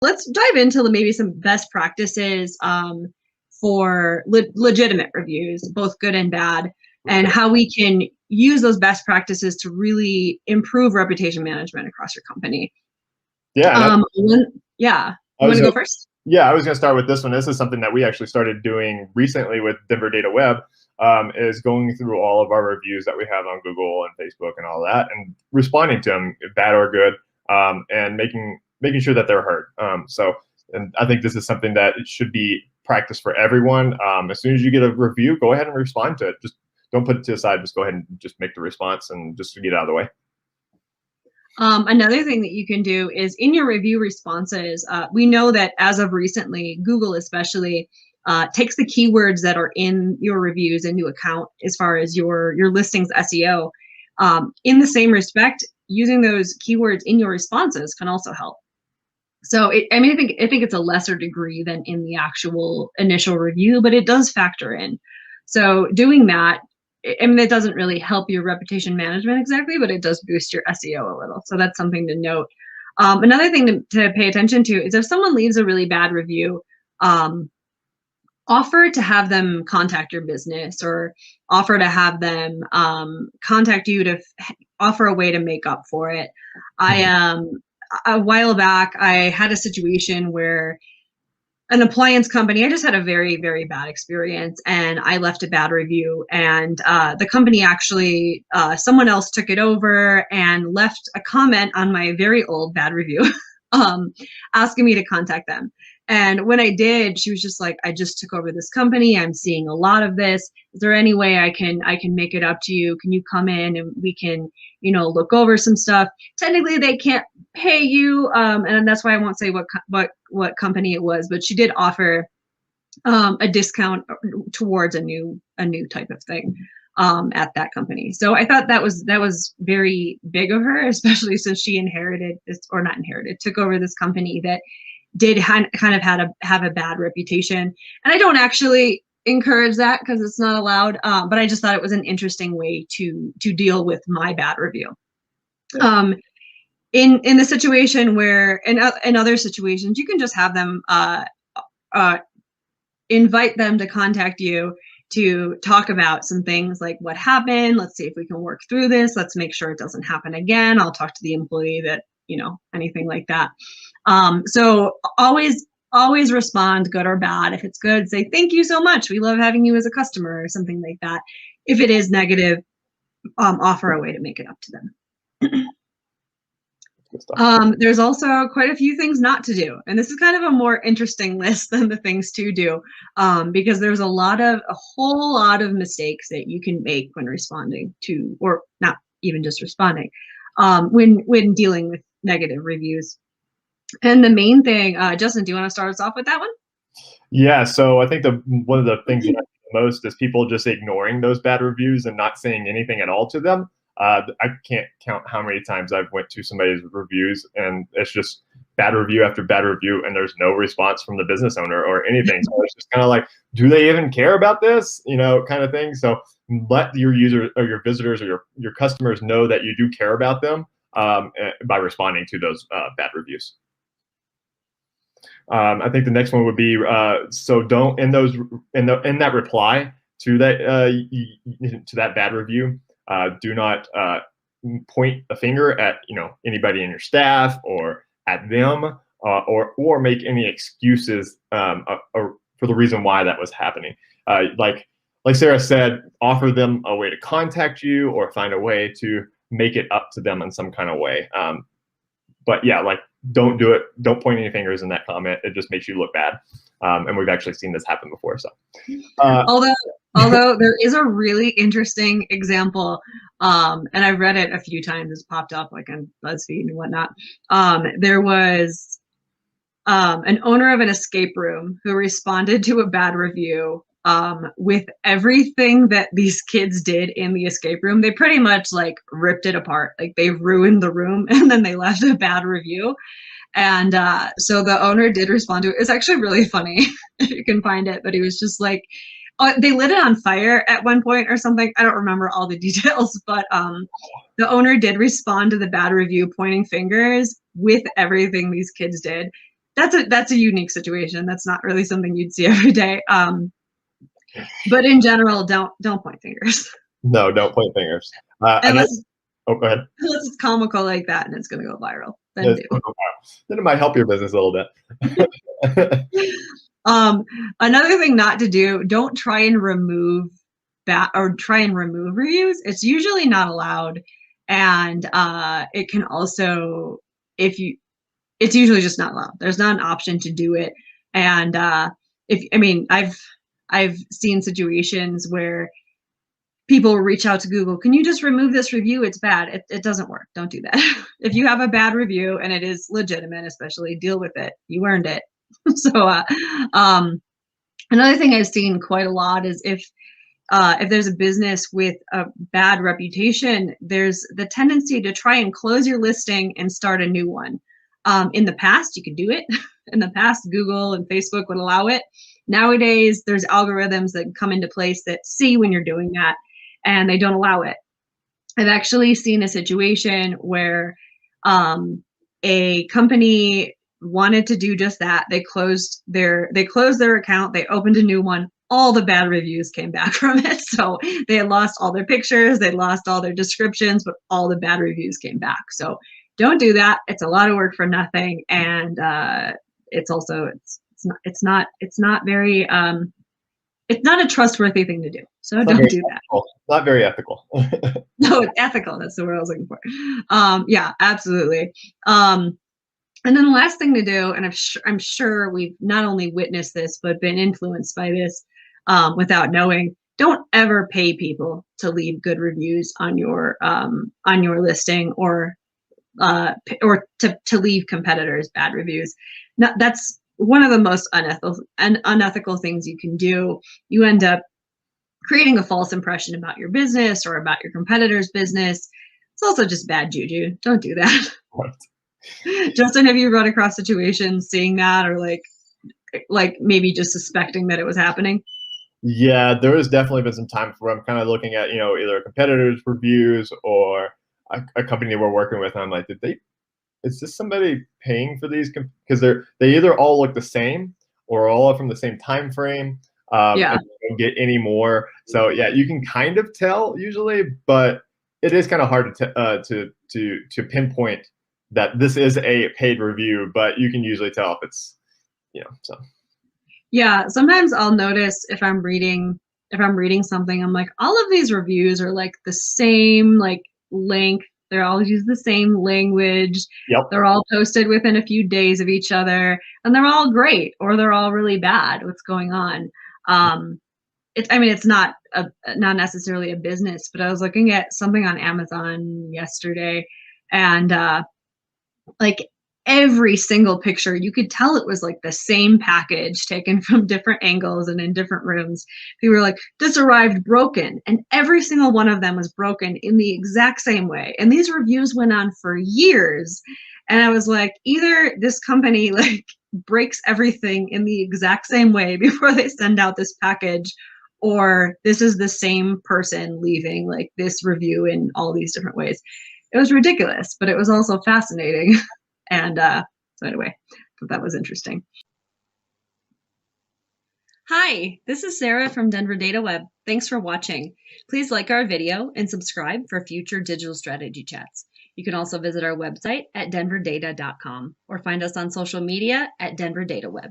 let's dive into maybe some best practices for legitimate reviews, both good and bad, and how we can use those best practices to really improve reputation management across your company. Yeah. Yeah. You want to go first? Yeah, I was going to start with this one. This is something that we actually started doing recently with Denverdata Web, is going through all of our reviews that we have on Google and Facebook and all that, and responding to them, bad or good, and making sure that they're heard. And I think this is something that it should be practiced for everyone. As soon as you get a review, go ahead and respond to it. Just don't put it to the side. Just go ahead and just make the response and just to get it out of the way. Another thing that you can do is in your review responses, we know that as of recently, Google especially takes the keywords that are in your reviews into account as far as your listings SEO. In the same respect, using those keywords in your responses can also help. So I think it's a lesser degree than in the actual initial review, but it does factor in. So doing that, I mean, it doesn't really help your reputation management exactly, but it does boost your SEO a little. So that's something to note. Another thing to pay attention to is if someone leaves a really bad review, offer to have them contact your business, or offer to have them contact you to offer a way to make up for it. A while back, I had a situation where an appliance company, I just had a very, very bad experience, and I left a bad review, and the company actually, someone else took it over and left a comment on my very old bad review, asking me to contact them. And when I did, she was just like, I just took over this company. I'm seeing a lot of this. Is there any way I can make it up to you? Can you come in and we can, look over some stuff? Technically, they can't pay you, and that's why I won't say what company it was. But she did offer a discount towards a new type of thing at that company. So I thought that was very big of her, especially since she took over this company that did kind of have a bad reputation. And I don't actually encourage that because it's not allowed, but I just thought it was an interesting way to deal with my bad review. Yeah. In the situation where in other situations, you can just have them invite them to contact you to talk about some things like what happened. Let's see if we can work through this. Let's make sure it doesn't happen again. I'll talk to the employee that, anything like that. So always respond, good or bad. If it's good, say, thank you so much. We love having you as a customer, or something like that. If it is negative, offer a way to make it up to them. There's also quite a few things not to do. And this is kind of a more interesting list than the things to do, because there's a whole lot of mistakes that you can make when responding to, or not even just responding, when dealing with negative reviews. And the main thing, Justin, do you want to start us off with that one? Yeah, so I think one of the things that I see the most is people just ignoring those bad reviews and not saying anything at all to them. I can't count how many times I've went to somebody's reviews and it's just bad review after bad review, and there's no response from the business owner or anything. So it's just kind of like, do they even care about this? Kind of thing. So let your users or your visitors or your customers know that you do care about them by responding to those bad reviews. I think the next one would be so don't in that reply to that bad review, do not point a finger at anybody in your staff or at them, or make any excuses for the reason why that was happening. Like Sarah said, offer them a way to contact you or find a way to make it up to them in some kind of way. But yeah, don't do it. Don't point any fingers in that comment. It just makes you look bad. And we've actually seen this happen before. So, although there is a really interesting example, and I've read it a few times. It's popped up like on BuzzFeed and whatnot. There was an owner of an escape room who responded to a bad review with everything that these kids did in the escape room. They pretty much ripped it apart. They ruined the room and then they left a bad review. And so the owner did respond to it. It's actually really funny. You can find it, but he was just like, they lit it on fire at one point or something. I don't remember all the details, but the owner did respond to the bad review, pointing fingers with everything these kids did. that's a unique situation. That's not really something you'd see every day. But in general, don't point fingers. No, don't point fingers. Unless Oh, go ahead. unless it's comical like that and it's going to go viral, then do. Then it might help your business a little bit. Another thing not to do, don't try and remove reviews. It's usually not allowed. And it can also, it's usually just not allowed. There's not an option to do it. And I've seen situations where people reach out to Google, can you just remove this review? It's bad. It doesn't work. Don't do that. If you have a bad review and it is legitimate, especially, deal with it. You earned it. So another thing I've seen quite a lot is if there's a business with a bad reputation, there's the tendency to try and close your listing and start a new one. In the past, you could do it. In the past, Google and Facebook would allow it. Nowadays, there's algorithms that come into place that see when you're doing that, and they don't allow it. I've actually seen a situation where a company wanted to do just that. They closed their account. They opened a new one. All the bad reviews came back from it. So they had lost all their pictures. They lost all their descriptions, but all the bad reviews came back. So don't do that. It's a lot of work for nothing. And it's not a trustworthy thing to do. So don't do that. Not very ethical. No, it's ethical. That's the word I was looking for. Yeah, absolutely. And then the last thing to do, and I'm sure we've not only witnessed this, but been influenced by this without knowing, don't ever pay people to leave good reviews on your listing or to leave competitors bad reviews. Now, that's one of the most unethical things you can do. You end up creating a false impression about your business or about your competitor's business. It's also just bad juju. Don't do that. Right. Justin, have you run across situations seeing that, or like maybe just suspecting that it was happening? Yeah, there has definitely been some times where I'm kind of looking at, either a competitor's reviews or a company we're working with, and I'm like, is this somebody paying for these? Because they either all look the same or all from the same time frame. Yeah. And you don't get any more. So yeah, you can kind of tell usually, but it is kind of hard to pinpoint that this is a paid review, but you can usually tell if it's, so. Yeah, sometimes I'll notice if I'm reading something, I'm like, all of these reviews are like the same length. They're all use the same language. Yep. They're all posted within a few days of each other, and they're all great or they're all really bad. What's going on? It's not necessarily a business, but I was looking at something on Amazon yesterday, and every single picture, you could tell it was like the same package taken from different angles and in different rooms. People were like, this arrived broken, and every single one of them was broken in the exact same way. And these reviews went on for years. And I was like, either this company breaks everything in the exact same way before they send out this package, or this is the same person leaving this review in all these different ways. It was ridiculous, but it was also fascinating. And so anyway, I thought that was interesting. Hi, this is Sarah from Denverdata Web. Thanks for watching. Please like our video and subscribe for future digital strategy chats. You can also visit our website at denverdata.com or find us on social media at Denverdata Web.